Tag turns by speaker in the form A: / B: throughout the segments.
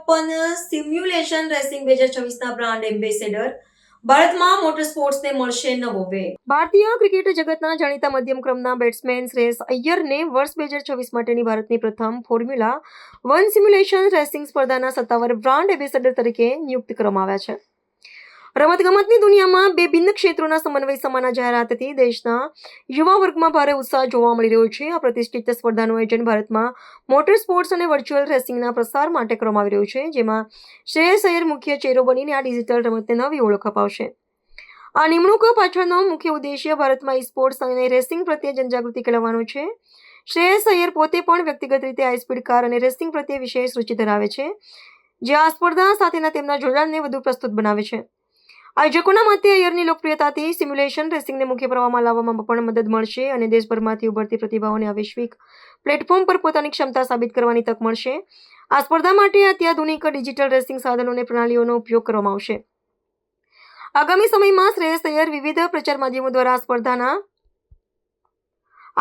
A: Open simulation racing 2026ના brand ambassador ભારતમાં motor સ્પોર્ટ્સને મળશે નવો વેગ. ભારતીય ક્રિકેટ જગતના જાણીતા મધ્યમ ક્રમના બેટ્સમેન શ્રેયસ અય્યરને વર્ષ 2026 માટેની ભારતની પ્રથમ ફોર્મ્યુલા 1 સિમ્યુલેશન રેસિંગ સ્પર્ધાના સત્તાવાર બ્રાન્ડ એમ્બેસેડર તરીકે નિયુક્ત કરવામાં આવ્યા છે. રમતગમતની દુનિયામાં બે ભિન્ન ક્ષેત્રોના સમન્વય સમાના જાહેરાતથી દેશના યુવા વર્ગમાં ભારે ઉત્સાહ જોવા મળી રહ્યો છે. આ પ્રતિષ્ઠિત સ્પર્ધાનું આયોજન ભારતમાં મોટર સ્પોર્ટ્સ અને વર્ચ્યુઅલ રેસિંગના પ્રસાર માટે કરવામાં આવી રહ્યું છે, જેમાં શ્રેયસ અય્યર મુખ્ય ચહેરો બનીને આ ડિજિટલ રમતને નવી ઓળખ અપાવશે. આ નિમણૂક પાછળનો મુખ્ય ઉદ્દેશ્ય ભારતમાં ઈ-સ્પોર્ટ્સ અને રેસિંગ પ્રત્યે જનજાગૃતિ કેળવવાનો છે. શ્રેયસ અય્યર પોતે પણ વ્યક્તિગત રીતે હાઈ-સ્પીડ કાર અને રેસિંગ પ્રત્યે વિશેષ રુચિ ધરાવે છે, જે આ સ્પર્ધા સાથેના તેમના જોડાણને વધુ પ્રસ્તુત બનાવે છે. આયોજકોના મતે અય્યરની લોકપ્રિયતાથી સિમ્યુલેશન રેસિંગને મુખ્ય પ્રવાહમાં લાવવામાં પણ મદદ મળશે અને દેશભરમાંથી ઉભરતી પ્રતિભાઓને આ વૈશ્વિક પ્લેટફોર્મ પર પોતાની ક્ષમતા સાબિત કરવાની તક મળશે. આ સ્પર્ધા માટે અત્યાધુનિક ડિજિટલ રેસિંગ સાધનો અને પ્રણાલીઓનો ઉપયોગ કરવામાં આવશે. આગામી સમયમાં શ્રેયસ અય્યર વિવિધ પ્રચાર માધ્યમો દ્વારા આ સ્પર્ધાના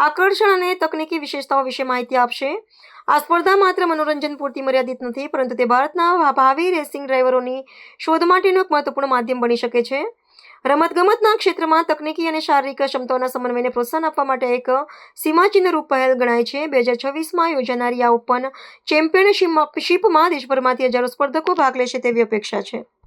A: આકર્ષણ અને તકનીકી વિશેષતાઓ વિશે માહિતી આપશે. આ સ્પર્ધા માત્ર મનોરંજન પૂરતી મર્યાદિત નથી, પરંતુ તે ભારતના ભાવિ રેસિંગ ડ્રાઈવરોની શોધ માટેનું એક મહત્વપૂર્ણ માધ્યમ બની શકે છે. રમતગમતના ક્ષેત્રમાં તકનીકી અને શારીરિક ક્ષમતાઓના સમન્વયને પ્રોત્સાહન આપવા માટે એક સીમાચિહ્નરૂપ પહેલ ગણાય છે. 2026માં યોજાનારી આ ઓપન ચેમ્પિયનશિપમાં દેશભરમાંથી હજારો સ્પર્ધકો ભાગ લેશે તેવી અપેક્ષા છે.